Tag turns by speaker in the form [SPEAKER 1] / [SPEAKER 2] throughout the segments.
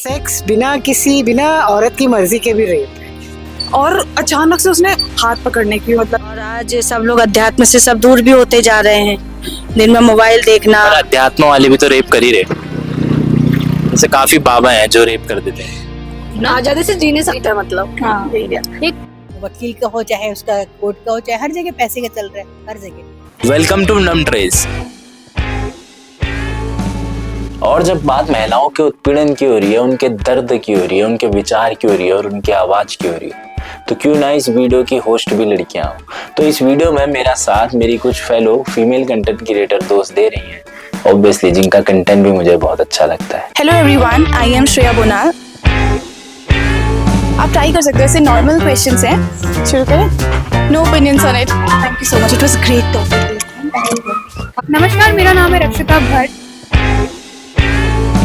[SPEAKER 1] Sex बिना औरत की मर्जी के भी रेप है।
[SPEAKER 2] और अचानक से उसने हाथ पकड़ने की मतलब।
[SPEAKER 3] और आज सब लोग अध्यात्म से सब दूर भी होते जा रहे हैं। दिन में मोबाइल देखना।
[SPEAKER 4] और अध्यात्म वाले भी तो रेप कर ही रहे। जैसे काफी बाबा हैं जो रेप कर देते हैं।
[SPEAKER 3] आजादी से जी नहीं सकते मतलब।
[SPEAKER 2] हाँ
[SPEAKER 3] एक
[SPEAKER 5] वकील का हो चाहे उसका कोर्ट का हो चाहे हर जगह पैसे का चल रहा है हर जगह।
[SPEAKER 4] वेलकम टू नम ट्रेस। और जब बात महिलाओं के उत्पीड़न की हो रही है, उनके दर्द की हो रही है, उनके विचार की हो रही है और उनकी आवाज की हो रही है, तो क्यों ना इस वीडियो की होस्ट भी लड़कियां हो। तो इस वीडियो में मेरा साथ मेरी कुछ फेलो फीमेल कंटेंट क्रिएटर दोस्त दे रही हैं, ऑब्वियसली जिनका कंटेंट भी मुझे बहुत अच्छा लगता है।
[SPEAKER 6] Hello everyone, I am Shreya Bonalu. आप ट्राई कर सकते हो, ऐसे नॉर्मल क्वेश्चंस हैं। शुरू करें? No opinions on it. Thank you so much, it was great topic.
[SPEAKER 7] नमस्कार, मेरा नाम है रक्षिता भट्ट।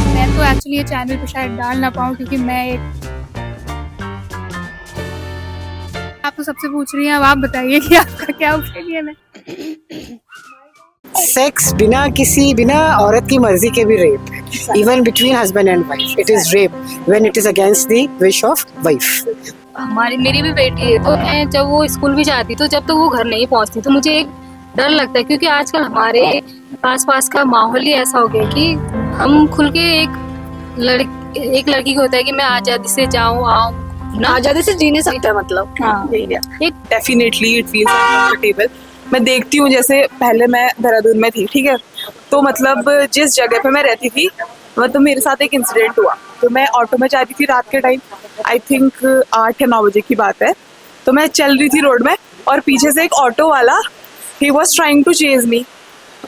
[SPEAKER 7] मैं तो एक्चुअली ये चैनल पे शायद डाल ना पाऊँ क्योंकि मैं एक आप तो सबसे पूछ रही हैं, अब आप बताइए कि आपका क्या ओपिनियन है।
[SPEAKER 1] सेक्स बिना औरत की मर्जी के भी रेप है। Even between husband and wife it is rape when it is against the wish of wife.
[SPEAKER 8] मेरी भी बेटी है, तो मैं जब वो स्कूल भी जाती तो जब तक वो घर नहीं पहुंचती तो मुझे एक डर लगता है, क्योंकि आजकल हमारे आसपास का माहौल ही ऐसा हो गया कि हम खुल के एक लड़की को होता है कि मैं आजादी से जाऊं आऊं,
[SPEAKER 3] आजादी से जी नहीं सकते मतलब।
[SPEAKER 2] एक डेफिनेटली इट फील्स अनकंफर्टेबल। मैं देखती हूँ, जैसे पहले मैं देहरादून में थी, ठीक है, तो मतलब जिस जगह पे मैं रहती थी मतलब मेरे साथ एक इंसिडेंट हुआ। तो मैं ऑटो में जा रही थी रात के टाइम, आई थिंक 8 या 9 बजे की बात है। तो मैं चल रही थी रोड में और पीछे से एक ऑटो वाला ही was trying to chase me.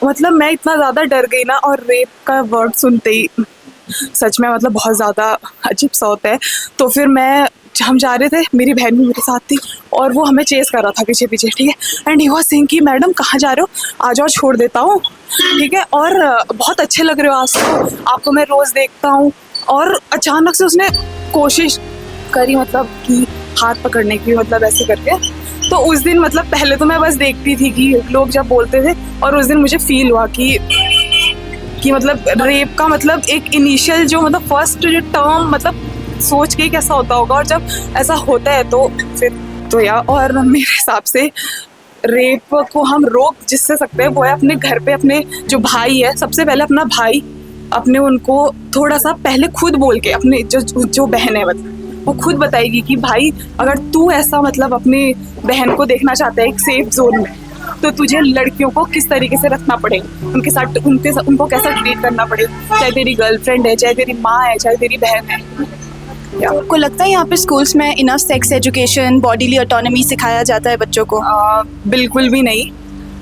[SPEAKER 2] मतलब मैं इतना ज़्यादा डर गई ना, और रेप का वर्ड सुनते ही सच में मतलब बहुत ज़्यादा अजीब सा होता है। तो फिर हम जा रहे थे, मेरी बहन भी मेरे साथ थी और वो हमें चेस कर रहा था पीछे पीछे, ठीक है। एंड ही वाज सेइंग कि मैडम कहाँ जा रहे हो, आ जाओ छोड़ देता हूँ, ठीक है, और बहुत अच्छे लग रहे हो आज तो, आपको मैं रोज़ देखता हूँ। और अचानक से उसने कोशिश करी मतलब कि हाथ पकड़ने की, मतलब ऐसे करके। तो उस दिन मतलब पहले तो मैं बस देखती थी कि लोग जब बोलते थे, और उस दिन मुझे फील हुआ कि मतलब रेप का मतलब एक इनिशियल जो मतलब फर्स्ट जो टर्म मतलब सोच के कैसा होता होगा, और जब ऐसा होता है तो फिर तो यार। और मेरे हिसाब से रेप को हम रोक जिससे सकते हैं वो है अपने घर पे अपने जो भाई है, सबसे पहले अपना भाई, अपने उनको थोड़ा सा पहले खुद बोल के, अपने जो बहन है मतलब वो खुद बताएगी कि भाई अगर तू ऐसा मतलब अपनी बहन को देखना चाहता है एक सेफ जोन में, तो तुझे लड़कियों को किस तरीके से रखना पड़ेगा, उनको कैसा ट्रीट करना पड़ेगा, चाहे तेरी गर्लफ्रेंड है, चाहे तेरी माँ है, चाहे तेरी बहन है।
[SPEAKER 6] आपको लगता है यहाँ पे स्कूल्स में enough sex education, bodily autonomy सिखाया जाता है बच्चों को?
[SPEAKER 2] बिल्कुल भी नहीं,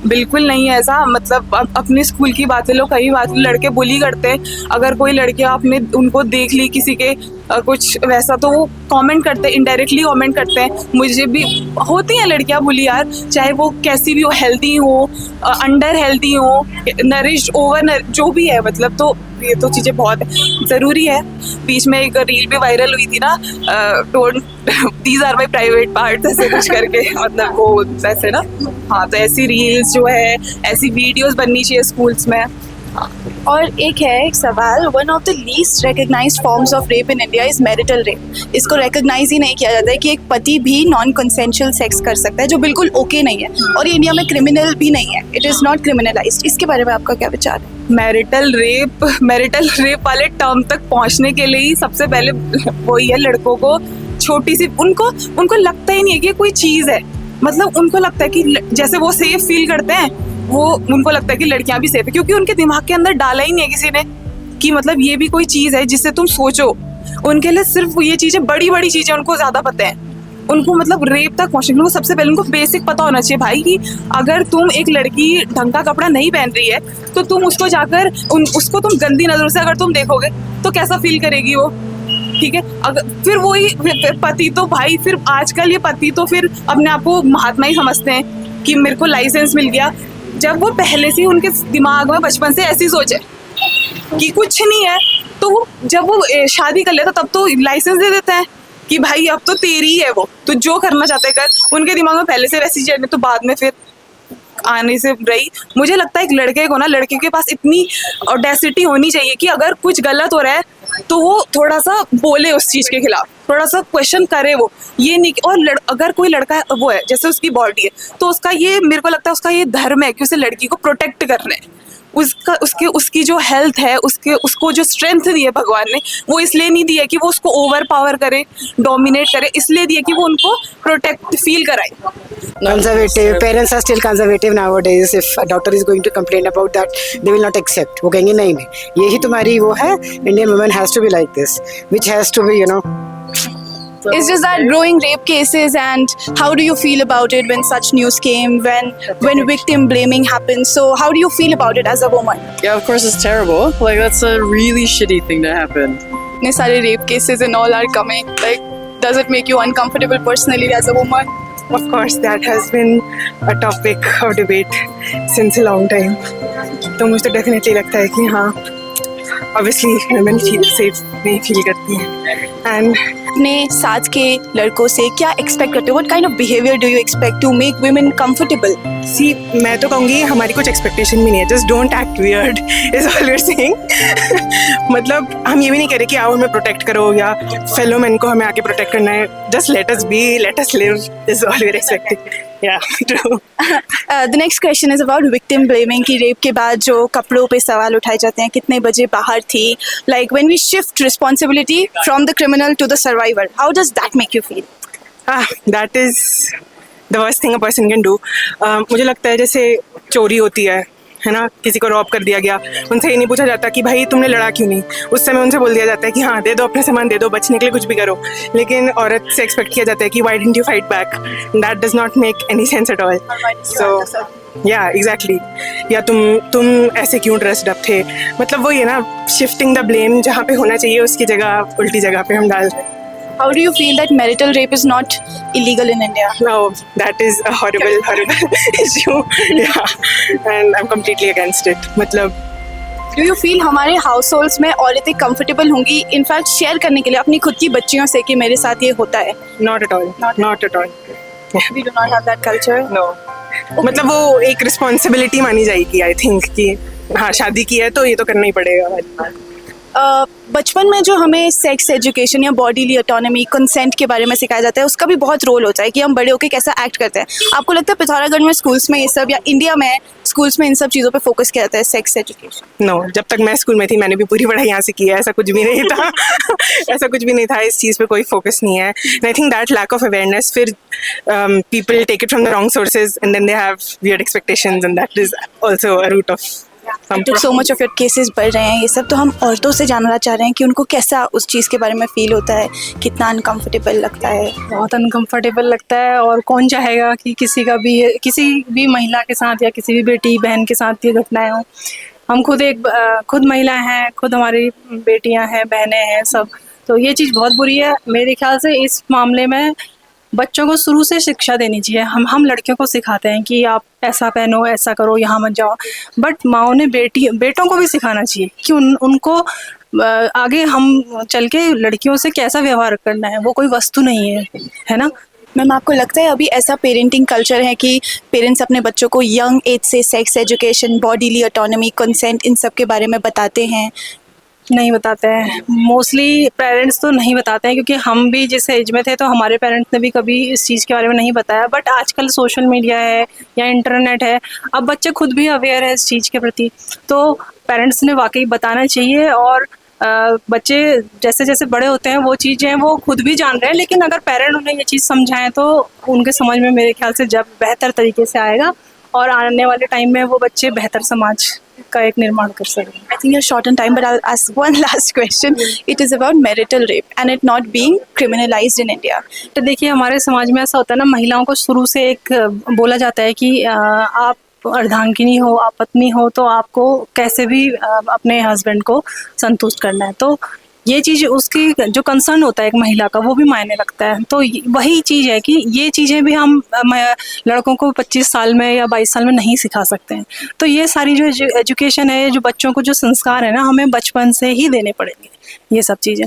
[SPEAKER 2] बिल्कुल नहीं है ऐसा। मतलब अपने स्कूल की बातें लो, कई बात लड़के बुली करते हैं। अगर कोई लड़के आपने उनको देख ली किसी के कुछ वैसा, तो वो कमेंट करते हैं, इनडायरेक्टली कमेंट करते हैं। मुझे भी होती हैं लड़कियां बुली यार, चाहे वो कैसी भी हो, हेल्दी हो, अंडर हेल्दी हो, नरिश ओवर जो भी है मतलब। तो ये तो चीज़ें बहुत ज़रूरी है। बीच में एक रील भी वायरल हुई थी ना, don't these are my private parts, ऐसे कुछ करके, मतलब वो ऐसे ना। हाँ, तो ऐसी रील्स जो है, ऐसी वीडियोस बननी चाहिए स्कूल्स में।
[SPEAKER 6] और एक सवाल, one of the least recognised forms of rape in India is marital rape. इसको रिकग्नाइज ही नहीं किया जाता है कि एक पति भी नॉन कंसेंशुअल सेक्स कर सकता है, जो बिल्कुल ओके नहीं है, और ये इंडिया में क्रिमिनल भी नहीं है। It is not criminalised. इसके बारे में आपका क्या विचार है?
[SPEAKER 2] मैरिटल रेप वाले टर्म तक पहुंचने के लिए ही सबसे पहले वही है, लड़कों को छोटी सी उनको लगता ही नहीं है कि कोई चीज़ है। मतलब उनको लगता है कि जैसे वो सेफ फील करते हैं, वो उनको लगता है कि लड़कियां भी सेफ है, क्योंकि उनके दिमाग के अंदर डाला ही नहीं है किसी ने कि मतलब ये भी कोई चीज़ है जिससे तुम सोचो। उनके लिए सिर्फ ये चीज़ें, बड़ी बड़ी चीज़ें उनको ज़्यादा पता है। उनको मतलब रेप तक पहुँचने को सबसे पहले उनको बेसिक पता होना चाहिए भाई, कि अगर तुम एक लड़की ढंग का कपड़ा नहीं पहन रही है तो तुम उसको जाकर उसको तुम गंदी नज़रों से अगर तुम देखोगे तो कैसा फील करेगी वो, ठीक है। अगर फिर वही पति तो भाई, फिर आजकल ये पति तो फिर अपने आप को महात्मा ही समझते हैं कि मेरे को लाइसेंस मिल गया, जब वो पहले से उनके दिमाग में बचपन से ऐसी सोच है कि कुछ नहीं है। तो जब वो शादी कर लेता तब तो लाइसेंस दे देते हैं कि भाई अब तो तेरी है, वो तो जो करना चाहते हैं कर। उनके दिमाग में पहले से वैसी चीजें, तो बाद में फिर आने से रही। मुझे लगता है एक लड़के को ना, लड़के के पास इतनी ऑडेसिटी होनी चाहिए कि अगर कुछ गलत हो रहा है तो वो थोड़ा सा बोले उस चीज़ के खिलाफ, थोड़ा सा क्वेश्चन करे वो, ये नहीं कि और अगर कोई लड़का वो है जैसे उसकी बॉडी है तो उसका ये, मेरे को लगता है उसका ये धर्म है कि उसे लड़की को प्रोटेक्ट करना है, उसकी जो हेल्थ है, उसको जो स्ट्रेंथ दी है भगवान ने, वो इसलिए नहीं दी है कि वो उसको ओवर पावर करे, डोमिनेट करे, इसलिए दी है कि वो उनको प्रोटेक्ट फील कराए।
[SPEAKER 1] Conservative parents are still conservative nowadays. If a doctor is going to complain about that, they will not accept. वो कहेंगे नहीं नहीं, यही तुम्हारी वो है, Indian women has to be like this, which has to be, you know.
[SPEAKER 6] It's just that growing rape cases, and how do you feel about it when such news came, when victim blaming happens? So how do you feel about it as a woman?
[SPEAKER 9] Yeah, of course it's terrible. Like, that's a really shitty thing to happen.
[SPEAKER 6] Itne sare rape cases and all are coming. Like, does it make you uncomfortable personally as a woman?
[SPEAKER 2] Of course, that has been a topic of debate since a long time. तो मुझे तो definitely लगता है कि हाँ, obviously women feel safe नहीं feel करती हैं, and
[SPEAKER 6] अपने साथ के लड़कों से क्या एक्सपेक्ट करते हो? What kind of behavior do you expect to make women comfortable?
[SPEAKER 2] सी मैं तो कहूँगी हमारी कुछ एक्सपेक्टेशन भी नहीं है, just don't act weird is all we are saying. मतलब हम ये भी नहीं कह रहे कि आओ हमें प्रोटेक्ट करो या फेलो मैन को हमें आके प्रोटेक्ट करना है, just let us be, let us live is all we are expecting. Yeah, true.
[SPEAKER 6] The next question is about victim blaming कि रेप के बाद जो कपड़ों पे सवाल उठाए जाते हैं, कितने बजे बाहर थी, like when we shift responsibility from the criminal to the survivor, how does that make you feel?
[SPEAKER 2] That is the worst thing a person can do. मुझे लगता है जैसे चोरी होती है ना, किसी को रॉब कर दिया गया, उनसे ये नहीं पूछा जाता कि भाई तुमने लड़ा क्यों नहीं, उस समय उनसे बोल दिया जाता है कि हाँ दे दो अपना सामान दे दो, बचने के लिए कुछ भी करो। लेकिन औरत से एक्सपेक्ट किया जाता है कि why didn't you fight back, that does not make any sense at all. So yeah exactly, या तुम ऐसे क्यों ड्रेस्ड अप थे, मतलब वो ये ना शिफ्टिंग द ब्लेम, जहाँ पे होना चाहिए उसकी जगह उल्टी जगह पे हम डाल रहे हैं।
[SPEAKER 6] How do you feel that marital rape is not illegal in India?
[SPEAKER 2] No, that is a horrible issue. Yeah, and I'm completely against it. मतलब
[SPEAKER 6] Do you feel हमारे हाउसहोल्ड्स में औरतें कंफर्टेबल होंगी इनफैक्ट शेयर करने के लिए अपनी खुद की बच्चियों से कि मेरे साथ ये होता है?
[SPEAKER 2] not at all, not at all.
[SPEAKER 6] We do not have that culture.
[SPEAKER 2] No. मतलब वो एक रिस्पॉन्सिबिलिटी मानी जाएगी आई थिंक कि हाँ शादी की है तो ये तो करना ही पड़ेगा।
[SPEAKER 6] बचपन में जो हमें सेक्स एजुकेशन या बॉडीली ऑटोनॉमी, कंसेंट के बारे में सिखाया जाता है, उसका भी बहुत रोल होता है कि हम बड़े होकर कैसा एक्ट करते हैं। आपको लगता है पिथौरागढ़ में स्कूल्स में ये सब, या इंडिया में स्कूल्स में इन सब चीज़ों पे फोकस किया जाता है, सेक्स एजुकेशन?
[SPEAKER 2] नो, जब तक मैं स्कूल में थी मैंने भी पूरी पढ़ाई यहाँ से की है, ऐसा कुछ भी नहीं था। ऐसा कुछ भी नहीं था, इस चीज़ पे कोई फोकस नहीं है। I think that lack of awareness, फिर people take it from the wrong sources and then they have weird expectations and that is also a root of
[SPEAKER 6] so much of your cases बढ़ रहे हैं ये सब, तो हम औरतों से जानना चाह रहे हैं कि उनको कैसा उस चीज़ के बारे में फील होता है, कितना अनकंफर्टेबल लगता है?
[SPEAKER 3] बहुत अनकंफर्टेबल लगता है, और कौन चाहेगा कि किसी भी महिला के साथ या किसी भी बेटी बहन के साथ ये घटनाएं हो। हम खुद महिलाएं हैं, खुद हमारी बेटियां हैं, बहनें हैं सब, तो ये चीज़ बहुत बुरी है। मेरे ख्याल से इस मामले में बच्चों को शुरू से शिक्षा देनी चाहिए। हम लड़कियों को सिखाते हैं कि आप ऐसा पहनो, ऐसा करो, यहाँ मत जाओ, बट माओ ने बेटों को भी सिखाना चाहिए कि उनको आगे हम चल के लड़कियों से कैसा व्यवहार करना है, वो कोई वस्तु नहीं है ना।
[SPEAKER 6] मैम, आपको लगता है अभी ऐसा पेरेंटिंग कल्चर है कि पेरेंट्स अपने बच्चों को यंग एज से sex education, bodily autonomy, consent, इन सब के बारे में बताते हैं?
[SPEAKER 3] नहीं बताते हैं, मोस्टली पेरेंट्स तो नहीं बताते हैं, क्योंकि हम भी जिस एज में थे तो हमारे पेरेंट्स ने भी कभी इस चीज़ के बारे में नहीं बताया। बट आजकल सोशल मीडिया है या इंटरनेट है, अब बच्चे खुद भी अवेयर है इस चीज़ के प्रति, तो पेरेंट्स ने वाकई बताना चाहिए। और बच्चे जैसे जैसे बड़े होते हैं वो चीज़ें वो खुद भी जान रहे हैं, लेकिन अगर पेरेंट उन्हें ये चीज़ समझाएं तो उनके समझ में मेरे ख्याल से जब बेहतर तरीके से आएगा, और आने वाले टाइम में वो बच्चे बेहतर समाज का एक निर्माण कर सकें।
[SPEAKER 6] I think you're short on time, but I'll ask one last question. It is about marital rape and it not being criminalized in India.
[SPEAKER 3] तो देखिए, हमारे समाज में ऐसा होता है ना, महिलाओं को शुरू से एक बोला जाता है कि आप अर्धांगिनी हो, आप पत्नी हो, तो आपको कैसे भी अपने हस्बैंड को संतुष्ट करना है। तो ये चीज़, उसकी जो कंसर्न होता है एक महिला का, वो भी मायने रखता है। तो वही चीज़ है कि ये चीज़ें भी हम लड़कों को 25 साल में या 22 साल में नहीं सिखा सकते हैं। तो ये सारी जो एजुकेशन है, जो बच्चों को जो संस्कार है ना, हमें बचपन से ही देने पड़ेंगे। ये सब चीज़ें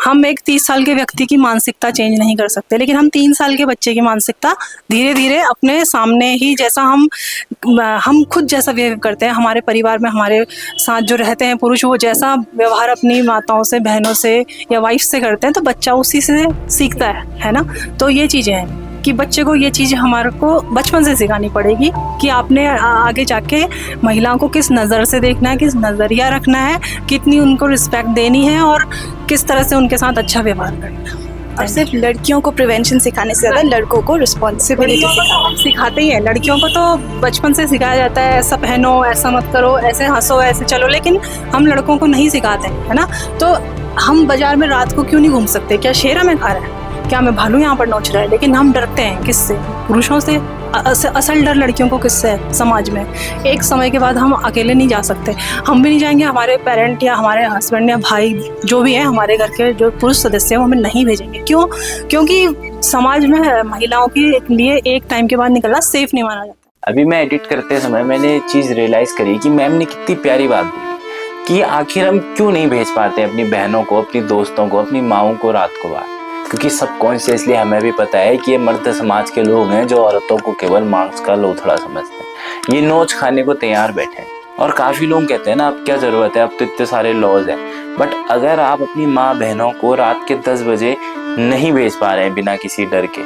[SPEAKER 3] हम एक 30 साल के व्यक्ति की मानसिकता चेंज नहीं कर सकते, लेकिन हम 3 साल के बच्चे की मानसिकता धीरे धीरे अपने सामने ही, जैसा हम खुद जैसा बिहेव करते हैं, हमारे परिवार में हमारे साथ जो रहते हैं पुरुष, वो जैसा व्यवहार अपनी माताओं से, बहनों से या वाइफ से करते हैं, तो बच्चा उसी से सीखता है ना। तो ये चीज़ें हैं कि बच्चे को ये चीज़ हमारे को बचपन से सिखानी पड़ेगी कि आपने आगे जाके महिलाओं को किस नज़र से देखना है, किस नज़रिया रखना है, कितनी उनको रिस्पेक्ट देनी है और किस तरह से उनके साथ अच्छा व्यवहार करना है।
[SPEAKER 6] और सिर्फ लड़कियों को प्रिवेंशन सिखाने से ज़्यादा लड़कों को रिस्पॉन्सिबिलिटी
[SPEAKER 3] सिखाते ही हैं। लड़कियों को तो बचपन से सिखाया जाता है, ऐसा पहनो, ऐसा मत करो, ऐसे हंसो, ऐसे चलो, लेकिन हम लड़कों को नहीं सिखाते, है ना। तो हम बाजार में रात को क्यों नहीं घूम सकते? क्या शेर हमें खा रहा है? क्या हमें भालू यहाँ पर नोच रहा है? लेकिन हम डरते हैं किससे? पुरुषों से। असल डर लड़कियों को किससे है समाज में? एक समय के बाद हम अकेले नहीं जा सकते, हम भी नहीं जाएंगे, हमारे पेरेंट या हमारे हस्बैंड या भाई जो भी है, हमारे घर के जो पुरुष सदस्य हैं, वो हमें नहीं भेजेंगे। क्यों? क्योंकि समाज में महिलाओं के लिए एक टाइम के बाद निकलना सेफ नहीं माना जाता।
[SPEAKER 4] अभी मैं एडिट करते समय मैंने एक चीज़ रियलाइज़ करी कि मैम ने कितनी प्यारी बात बोली कि आखिर हम क्यों नहीं भेज पाते अपनी बहनों को, अपनी दोस्तों को, अपनी माओं को रात को बाहर। क्योंकि सबकॉन्शियसली हमें भी पता है कि ये मर्द समाज के लोग हैं जो औरतों को केवल मांस का लोथड़ा समझते हैं, ये नोच खाने को तैयार बैठे हैं। और काफ़ी लोग कहते हैं ना, अब क्या ज़रूरत है, अब तो इतने सारे लॉज हैं। बट अगर आप अपनी माँ बहनों को रात के 10 बजे नहीं भेज पा रहे हैं बिना किसी डर के,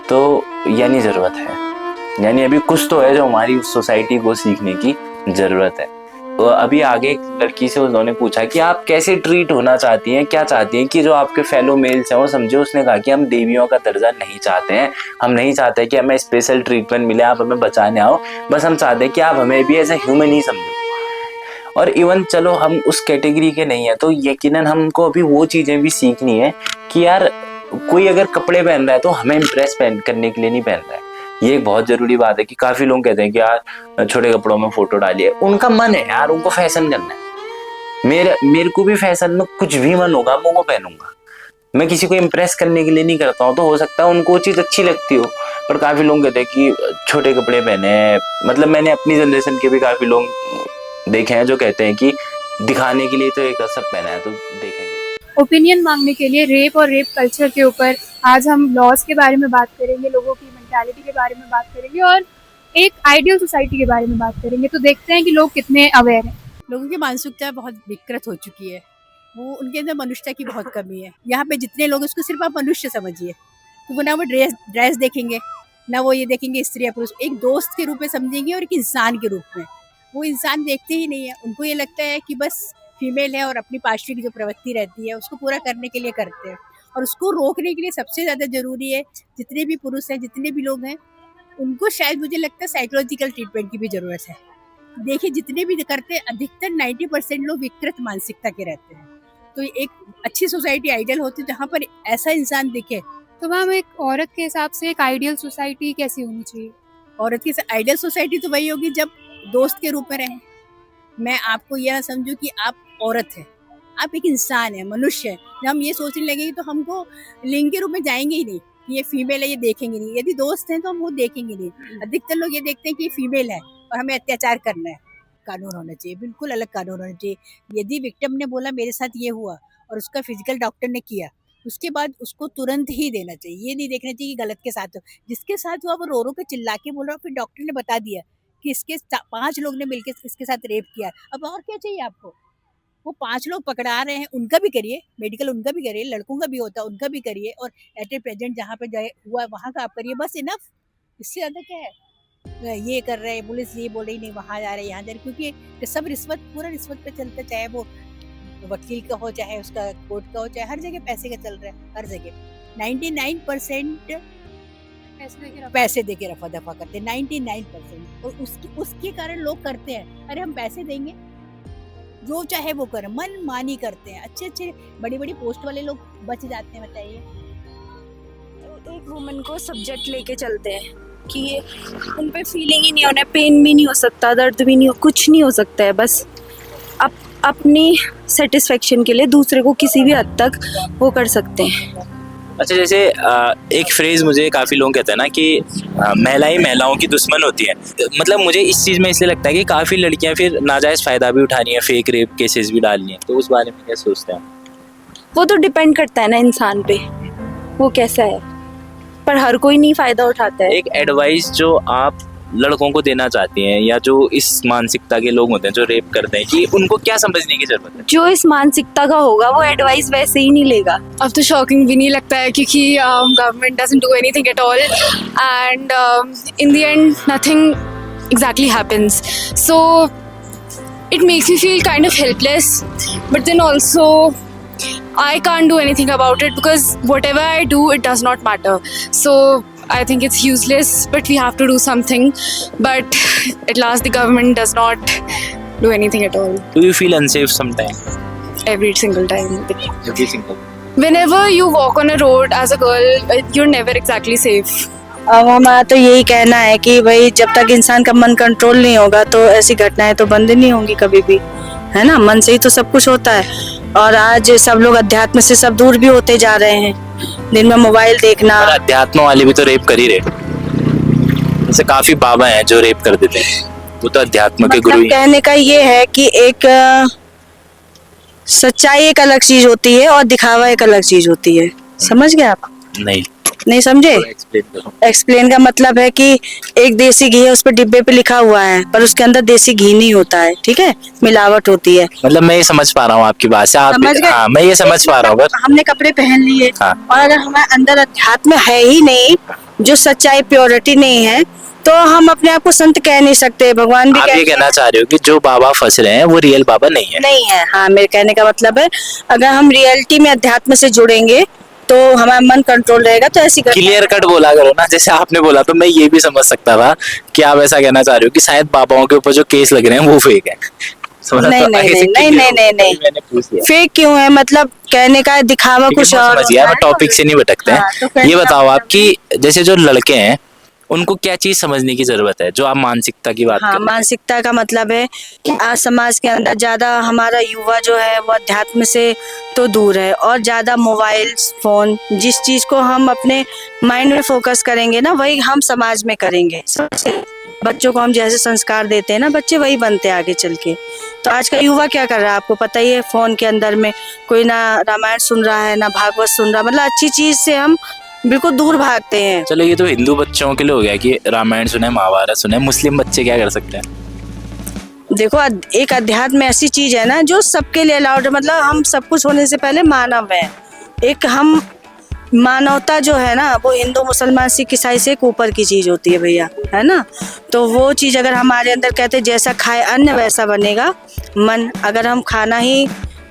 [SPEAKER 4] तो यानी ज़रूरत है, यानी अभी कुछ तो है जो हमारी सोसाइटी को सीखने की ज़रूरत है। तो अभी आगे एक लड़की से उन्होंने पूछा कि आप कैसे ट्रीट होना चाहती हैं, क्या चाहती हैं कि जो आपके फेलो मेल्स हैं वो समझे। उसने कहा कि हम देवियों का दर्जा नहीं चाहते हैं, हम नहीं चाहते कि हमें स्पेशल ट्रीटमेंट मिले, आप हमें बचाने आओ, बस हम चाहते हैं कि आप हमें भी एज ए ह्यूमन ही समझो। और इवन चलो हम उस कैटेगरी के नहीं है तो यकीनन हमको अभी वो चीज़ें भी सीखनी है कि यार कोई अगर कपड़े पहन रहा है तो हमें इम्प्रेस करने के लिए नहीं पहन रहा है। ये एक बहुत जरूरी बात है कि काफी लोग कहते हैं कि यार छोटे कपड़ों में फोटो डालिए, उनका मन है यार, उनको फैशन करना है। मेरे को भी फैशन में कुछ भी मन होगा मैं वो पहनूंगा, मैं किसी को इम्प्रेस करने के लिए नहीं करता हूँ। तो हो सकता है उनको वो चीज अच्छी लगती हो, पर काफी लोग कहते हैं कि छोटे कपड़े पहने। मतलब मैंने अपनी जनरेशन के भी काफी लोग देखे हैं जो कहते हैं कि दिखाने के लिए तो एक सब पहना है, तो देखेंगे।
[SPEAKER 7] ओपिनियन मांगने के लिए रेप और रेप कल्चर के ऊपर आज हम लॉज के बारे में बात करेंगे, लोगों की मेंटालिटी के बारे में बात करेंगे और एक आइडियल सोसाइटी के बारे में बात करेंगे। तो देखते हैं कि लोग कितने अवेयर हैं।
[SPEAKER 5] लोगों की मानसिकता बहुत विकृत हो चुकी है, वो उनके अंदर मनुष्यता की बहुत कमी है। यहाँ पे जितने लोग उसको सिर्फ आप मनुष्य समझिए, तो वो ना वो ड्रेस देखेंगे, ना वो ये देखेंगे स्त्री या पुरुष, एक दोस्त के रूप में समझेंगे और एक इंसान के रूप में। वो इंसान देखते ही नहीं है, उनको ये लगता है कि बस फीमेल है और अपनी पार्श्वी की जो प्रवृत्ति रहती है उसको पूरा करने के लिए करते हैं। और उसको रोकने के लिए सबसे ज़्यादा ज़रूरी है, जितने भी पुरुष हैं, जितने भी लोग हैं, उनको शायद मुझे लगता है साइकोलॉजिकल ट्रीटमेंट की भी ज़रूरत है। देखिए जितने भी करते हैं अधिकतर 90% लोग विकृत मानसिकता के रहते हैं। तो एक अच्छी सोसाइटी आइडियल होती है जहाँ पर ऐसा इंसान दिखे।
[SPEAKER 7] तो मैम एक औरत के हिसाब से एक आइडियल सोसाइटी कैसी होनी चाहिए?
[SPEAKER 5] औरत की आइडियल सोसाइटी तो वही होगी जब दोस्त के रूप में रहें। मैं आपको यह समझूं कि आप औरत है, आप एक इंसान है, मनुष्य है। जब हम ये सोचने लगेंगे तो हमको लिंग के रूप में जाएंगे ही नहीं कि ये फीमेल है, ये देखेंगे नहीं। यदि दोस्त हैं तो हम वो देखेंगे नहीं। अधिकतर लोग ये देखते हैं कि ये फीमेल है और हमें अत्याचार करना है। कानून होना चाहिए, बिल्कुल अलग कानून होना चाहिए। यदि विक्टिम ने बोला मेरे साथ ये हुआ और उसका फिजिकल डॉक्टर ने किया, उसके बाद उसको तुरंत ही देना चाहिए। ये नहीं देखना चाहिए कि गलत के साथ हो। जिसके साथ हुआ वो रो रो के चिल्ला के बोल रहा, फिर डॉक्टर ने बता दिया कि इसके 5 लोग ने मिलकर इसके साथ रेप किया। अब और क्या चाहिए आपको? वो 5 लोग पकड़ा रहे हैं, उनका भी करिए, मेडिकल उनका भी करिए, लड़कों का भी होता है उनका भी करिए, और एट ए प्रेजेंट जहाँ पे जाए हुआ वहाँ का आप करिए, बस इनफ। इससे ज़्यादा क्या है? ये कर रहे हैं, पुलिस ये बोल रही नहीं, वहाँ जा रहे हैं, यहाँ जा रहे, क्योंकि सब रिश्वत, पूरा रिश्वत पे चलता, चाहे वो वकील का हो, चाहे उसका कोर्ट का हो, चाहे हर जगह पैसे का चल रहा है। हर जगह 99% पैसे दे के रफा दफा करते हैं, 99%। और उसके कारण लोग करते हैं, अरे हम पैसे देंगे, जो चाहे वो करें, मन मानी करते हैं। अच्छे बड़ी बड़ी पोस्ट वाले लोग बच जाते हैं। बताइए,
[SPEAKER 6] एक वुमन को सब्जेक्ट लेके चलते हैं कि उन पे फीलिंग ही नहीं होना, पेन भी नहीं हो सकता, दर्द भी नहीं हो, कुछ नहीं हो सकता है। बस अपनी सेटिस्फेक्शन के लिए दूसरे को किसी भी हद तक वो कर सकते हैं।
[SPEAKER 4] अच्छा, जैसे एक फ्रेज मुझे काफी लोग कहते हैं ना कि महिलाएं महिलाओं की दुश्मन होती हैं। मतलब मुझे इस चीज में इसलिए लगता है कि काफी लड़कियां फिर नाजायज फायदा भी उठा रही हैं, फेक रेप केसेस भी डाल रही हैं, तो उस बारे में क्या सोचते हैं?
[SPEAKER 6] वो तो डिपेंड करता है ना इंसान पे, वो कैसा है, पर हर कोई नहीं फायदा उठाता है।
[SPEAKER 4] एक एडवाइस जो आप लड़कों को देना चाहती हैं, या जो इस मानसिकता के लोग होते हैं जो रेप करते हैं, कि उनको क्या समझने की जरूरत है?
[SPEAKER 6] जो इस मानसिकता का होगा वो एडवाइस वैसे ही नहीं लेगा।
[SPEAKER 10] अब तो शॉकिंग भी नहीं लगता है, क्योंकि government doesn't do anything at all and in the end nothing exactly happens, so it makes me feel kind of helpless, but then also I can't do anything about it because whatever I do, it does not matter. So I think it's useless, but we have to do something. But at last, the government does not do anything at all.
[SPEAKER 4] Do you feel unsafe sometimes?
[SPEAKER 10] Every single time.
[SPEAKER 4] Every single.
[SPEAKER 10] Whenever you walk on a road as a girl, you're never exactly safe.
[SPEAKER 11] अब हमारा तो यही कहना है कि भाई जब तक इंसान का मन कंट्रोल नहीं होगा तो ऐसी घटनाएं तो बंद नहीं होंगी कभी भी, है ना। मन से ही तो सब कुछ होता है, और आज सब लोग अध्यात्म से सब दूर भी होते जा रहे हैं। दिन में मोबाइल देखना।
[SPEAKER 4] अध्यात्म वाले भी तो रेप कर ही रहे, जैसे काफी बाबा हैं जो रेप कर देते हैं, वो तो अध्यात्म के गुरु ही।
[SPEAKER 11] कहने का ये है कि एक सच्चाई एक अलग चीज होती है और दिखावा एक अलग चीज होती है। समझ गए आप? नहीं समझे? एक्सप्लेन का मतलब है कि एक देसी घी है, उस पर डिब्बे पे लिखा हुआ है, पर उसके अंदर देसी घी नहीं होता है, ठीक है, मिलावट होती है।
[SPEAKER 4] मतलब मैं ये समझ पा रहा हूँ आपकी बात से, आप हाँ, मैं ये समझ पा रहा हूँ।
[SPEAKER 11] हमने कपड़े पहन लिए,
[SPEAKER 4] हाँ।
[SPEAKER 11] और अगर हमारे अंदर अध्यात्म है ही नहीं, जो सच्चाई प्योरिटी नहीं है, तो हम अपने आप को संत कह नहीं सकते। भगवान भी
[SPEAKER 4] आप ये कहना चाह रहे हो कि जो बाबा फंस रहे हैं वो रियल बाबा नहीं है?
[SPEAKER 11] नहीं है, हाँ। मेरे कहने का मतलब है अगर हम रियलिटी में अध्यात्म से जुड़ेंगे तो हमारा मन कंट्रोल रहेगा। तो ऐसी
[SPEAKER 4] क्लियर कट बोला करो ना, जैसे आपने बोला तो मैं ये भी समझ सकता था कि आप ऐसा कहना चाह रहे हो कि शायद बाबाओं के ऊपर जो केस लग रहे हैं वो फेक है।
[SPEAKER 11] नहीं, फेक क्यों है? मतलब कहने का दिखावा कुछ और।
[SPEAKER 4] टॉपिक से नहीं भटकते हैं। ये बताओ आप कि जैसे जो लड़के हैं उनको क्या चीज समझने की जरूरत है, जो आप मानसिकता की बात कर रहे हैं?
[SPEAKER 11] मानसिकता का मतलब है कि आज समाज के अंदर ज्यादा हमारा युवा जो है वो अध्यात्म से तो दूर है, और ज्यादा मोबाइल फोन, जिस चीज को हम अपने माइंड में फोकस करेंगे ना, वही हम समाज में करेंगे। बच्चों को हम जैसे संस्कार देते हैं ना, बच्चे वही बनते हैं आगे चल के। तो आज का युवा क्या कर रहा है आपको पता ही है, फोन के अंदर में कोई ना रामायण सुन रहा है ना भागवत सुन रहा, मतलब अच्छी चीज से हम बिल्कुल दूर भागते हैं।
[SPEAKER 4] चलो ये तो हिंदू बच्चों के लिए हो गया कि रामायण सुने, महाभारत सुने, मुस्लिम बच्चे क्या कर सकते हैं?
[SPEAKER 11] देखो, एक अध्यात्म ऐसी चीज है ना जो सबके लिए अलाउड है। मतलब हम सब कुछ होने से पहले मानव है। एक हम मानवता जो है ना, वो हिंदू मुसलमान सिख ईसाई से एक ऊपर की चीज होती है भैया, है ना। तो वो चीज अगर हमारे अंदर कहते जैसा खाए अन्न वैसा बनेगा मन, अगर हम खाना ही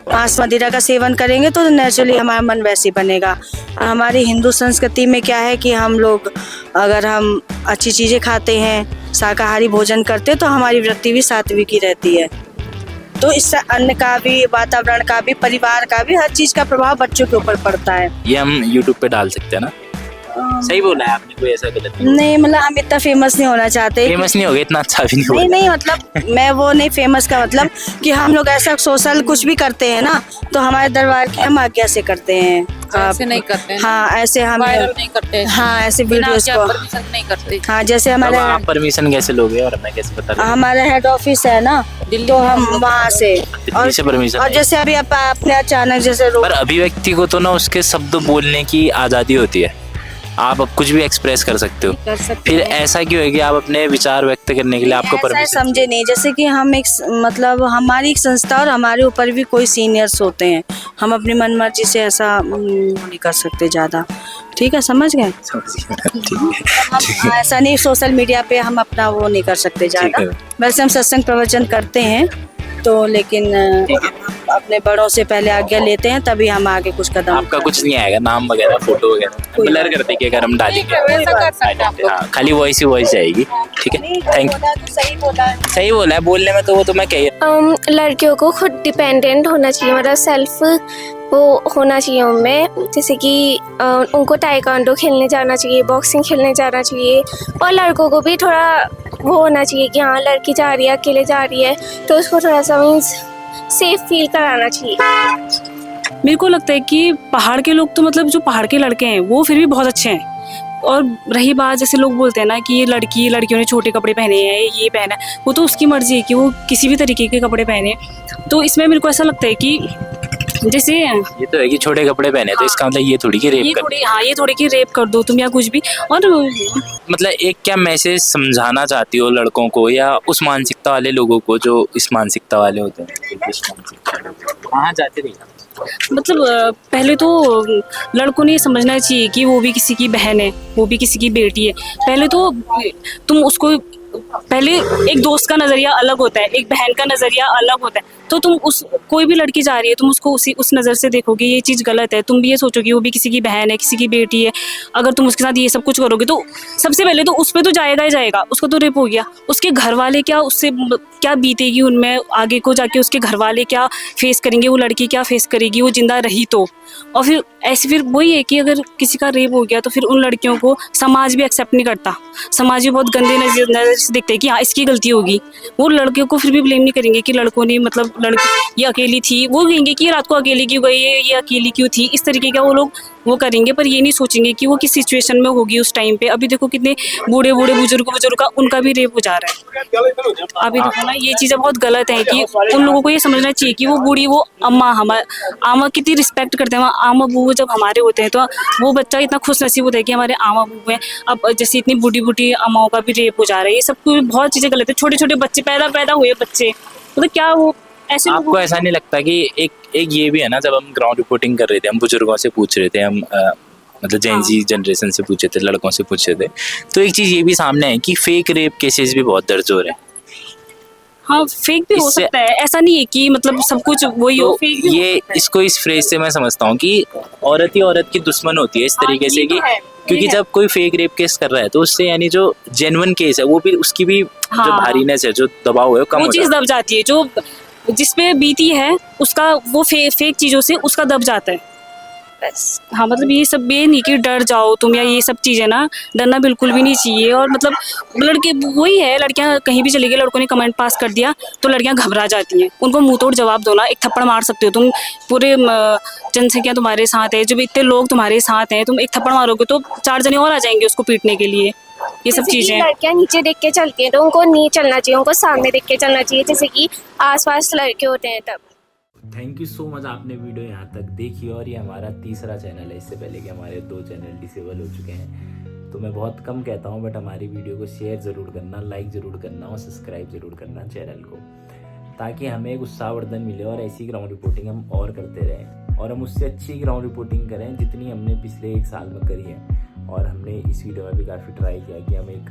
[SPEAKER 11] मांस मदिरा का सेवन करेंगे तो नेचुरली हमारा मन वैसे बनेगा। हमारी हिंदू संस्कृति में क्या है कि हम लोग अगर हम अच्छी चीज़ें खाते हैं, शाकाहारी भोजन करते हैं, तो हमारी वृत्ति भी सात्विकी रहती है। तो इससे अन्न का भी, वातावरण का भी, परिवार का भी, हर चीज़ का प्रभाव बच्चों के ऊपर पड़ता है।
[SPEAKER 4] ये हम यूट्यूब पे डाल सकते हैं ना? सही बोला है आपने, कोई ऐसा गलत
[SPEAKER 11] नहीं। मतलब हम इतना फेमस नहीं होना चाहते।
[SPEAKER 4] फेमस नहीं हो गए, इतना अच्छा भी नहीं होगा।
[SPEAKER 11] नहीं, मतलब मैं वो नहीं, फेमस का मतलब कि हम लोग ऐसा सोशल कुछ भी करते हैं ना, तो हमारे दरबार की हम आज्ञा से करते हैं।
[SPEAKER 12] ऐसे नहीं करते हैं।
[SPEAKER 11] हाँ, ऐसे हम
[SPEAKER 12] वायरल नहीं करते।
[SPEAKER 11] हाँ, ऐसे वीडियोस को
[SPEAKER 12] परमिशन नहीं करते।
[SPEAKER 11] हाँ, जैसे हमारे
[SPEAKER 4] आप परमिशन कैसे लोगे और हमें कैसे पता?
[SPEAKER 11] हमारा हेड ऑफिस है ना, तो हम वहाँ से
[SPEAKER 4] परमिशन।
[SPEAKER 11] और जैसे अभी आपने अचानक जैसे
[SPEAKER 4] पर अभिव्यक्ति को तो ना उसके शब्द बोलने की आजादी होती है, आप अब कुछ भी एक्सप्रेस कर सकते हो। फिर ऐसा क्यों है कि आप अपने विचार व्यक्त करने के लिए आपको परमिशन?
[SPEAKER 11] समझे नहीं, जैसे कि हम एक मतलब हमारी एक संस्था और हमारे ऊपर भी कोई सीनियर्स होते हैं, हम अपनी मन मर्जी से ऐसा नहीं कर सकते ज्यादा। ठीक है, समझ गए? ऐसा नहीं सोशल मीडिया पे हम अपना वो नहीं कर सकते ज्यादा। वैसे हम सत्संग प्रवचन करते हैं तो, लेकिन अपने बड़ों से पहले आज्ञा लेते हैं, तभी हम आगे कुछ कदम।
[SPEAKER 4] आपका कुछ नहीं आएगा, नाम वगैरह फोटो वगैरह ब्लर कर देंगे अगर हम डालेंगे। हाँ, खाली वॉइस ही वॉइस जाएगी। ठीक है, थैंक यू। सही बोला है, बोलने में तो वो तो मैं कह
[SPEAKER 13] लड़कियों को खुद डिपेंडेंट होना चाहिए, मतलब सेल्फ वो होना चाहिए उनमें। जैसे कि उनको ताइक्वांडो खेलने जाना चाहिए, बॉक्सिंग खेलने जाना चाहिए, और लड़कों को भी थोड़ा वो होना चाहिए कि हाँ लड़की जा रही है, अकेले जा रही है, तो उसको थोड़ा सा मीन्स सेफ फील कराना चाहिए।
[SPEAKER 3] मेरे को लगता है कि पहाड़ के लोग तो मतलब जो पहाड़ के लड़के हैं वो फिर भी बहुत अच्छे हैं। और रही बात जैसे लोग बोलते हैं ना कि ये लड़कियों ने छोटे कपड़े पहने हैं, ये पहना है, वो तो उसकी मर्जी है कि वो किसी भी तरीके के कपड़े पहने। तो इसमें मेरे को ऐसा लगता है कि जैसे
[SPEAKER 4] ये तो है कि छोटे कपड़े पहने तो इसका मतलब ये थोड़ी कि रेप कर,
[SPEAKER 3] ये थोड़ी कि रेप कर दो तुम या कुछ भी। और
[SPEAKER 4] मतलब एक क्या मैसेज समझाना चाहती हो लड़कों को या उस मानसिकता वाले लोगों को जो इस मानसिकता वाले होते हैं? कहाँ जाते नहीं,
[SPEAKER 3] मतलब पहले तो लड़कों ने ये समझना चाहिए कि वो भी किसी की बहन है, वो भी किसी की बेटी है। पहले तो तुम उसको, पहले एक दोस्त का नज़रिया अलग होता है, एक बहन का नज़रिया अलग होता है। तो तुम उस कोई भी लड़की जा रही है तुम उसको उस नज़र से देखोगे, ये चीज़ गलत है। तुम भी ये सोचोगे वो भी किसी की बहन है, किसी की बेटी है। अगर तुम उसके साथ ये सब कुछ करोगे तो सबसे पहले तो उस पर तो जाएगा ही जाएगा, उसको तो रेप हो गया। उसके घर वाले क्या उससे क्या बीतेगी उनमें, आगे को जाके उसके घर वाले क्या फेस करेंगे, वो लड़की क्या फेस करेगी वो जिंदा रही तो। और फिर ऐसे फिर वही है कि अगर किसी का रेप हो गया तो फिर उन लड़कियों को समाज भी एक्सेप्ट नहीं करता। समाज भी बहुत गंदे नज़र से देखते हैं कि हाँ इसकी गलती होगी। वो लड़कियों को फिर भी ब्लेम नहीं करेंगे कि लड़कों ने मतलब लड़की ये अकेली थी, वो कहेंगे कि रात को अकेली क्यों गई है, ये अकेली क्यों थी, इस तरीके का वो लोग वो करेंगे। पर ये नहीं सोचेंगे कि वो किस सिचुएशन में होगी उस टाइम पे। अभी देखो कितने बूढ़े बुजुर्ग का उनका भी रेप हो जा रहा है। अभी देखो ना ये चीज़ें बहुत गलत है कि उन लोगों को ये समझना चाहिए कि वो बूढ़ी वो आमा कितनी रिस्पेक्ट करते हैं। आमा बूबू जब हमारे होते हैं तो वो बच्चा इतना खुश नसीब होता है कि हमारे आमा बूबू हैं। अब जैसे इतनी बूढ़ी अम्माओं का भी रेप हो जा रहा है, ये सब बहुत चीज़ें गलत है। छोटे छोटे बच्चे पैदा हुए बच्चे, मतलब क्या वो ऐसे
[SPEAKER 4] आपको ऐसा नहीं लगता कि एक ये भी है ना, जब हम ग्राउंड रिपोर्टिंग कर रहे थे, हम बुजुर्गों से पूछ रहे थे, हम मतलब जेन जी जनरेशन से पूछे थे, लड़कों से पूछे थे, तो एक चीज़ ये भी सामने है कि फेक रेप केसेस भी बहुत दर्ज हो रहे हैं।
[SPEAKER 3] हाँ फेक भी हो सकता है, ऐसा नहीं है कि मतलब सब कुछ वही हो। फेक भी
[SPEAKER 4] ये इसको इस फ्रेज से मैं समझता हूँ कि औरत ही औरत की दुश्मन होती है इस तरीके से कि क्योंकि जब कोई फेक रेप केस कर रहा है तो उससे यानी जो जेन्युइन केस है वो भी उसकी भी जो भारीनेस है, जो दबाव है, कम
[SPEAKER 3] वो चीज़ दब जाती है। जो जिसपे बीती है उसका वो फेक चीज़ों से उसका दब जाता है बस। हाँ मतलब ये सब ये नहीं कि डर जाओ तुम या ये सब चीज़ें ना, डरना बिल्कुल भी नहीं चाहिए। और मतलब लड़के वही है, लड़कियां कहीं भी चली गई, लड़कों ने कमेंट पास कर दिया तो लड़कियां घबरा जाती हैं। उनको मुंह तोड़ जवाब दो ना, एक थप्पड़ मार सकते हो तुम, पूरे जनसंख्या तुम्हारे साथ है, जब इतने लोग तुम्हारे साथ हैं, तुम एक थप्पड़ मारोगे तो 4 जने और आ जाएंगे उसको पीटने के लिए। ये सब चीज़ें
[SPEAKER 13] लड़कियां नीचे देख के चलती हैं तो उनको नहीं चलना चाहिए, उनको सामने देख के चलना चाहिए, जैसे कि आसपास लड़के होते हैं तब।
[SPEAKER 4] थैंक यू सो मच, आपने वीडियो यहाँ तक देखी। और ये हमारा तीसरा चैनल है, इससे पहले कि हमारे 2 चैनल डिसेबल हो चुके हैं। तो मैं बहुत कम कहता हूँ बट हमारी वीडियो को शेयर ज़रूर करना, लाइक ज़रूर करना और सब्सक्राइब ज़रूर करना चैनल को, ताकि हमें एक उत्साहवर्धन मिले और ऐसी ग्राउंड रिपोर्टिंग हम और करते रहें और हम उससे अच्छी ग्राउंड रिपोर्टिंग करें जितनी हमने पिछले 1 साल में करी है। और हमने इस वीडियो में भी काफ़ी ट्राई किया कि हम एक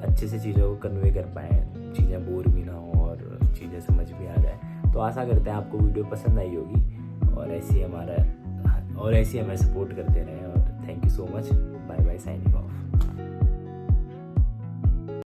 [SPEAKER 4] अच्छे से चीज़ों को कन्वे कर पाएँ, चीज़ें बोर भी ना हो और चीज़ें समझ भी आ जाए। तो आशा करते हैं आपको वीडियो पसंद आई होगी और ऐसे ही हमें सपोर्ट करते रहें। और thank you so much, bye bye, signing of.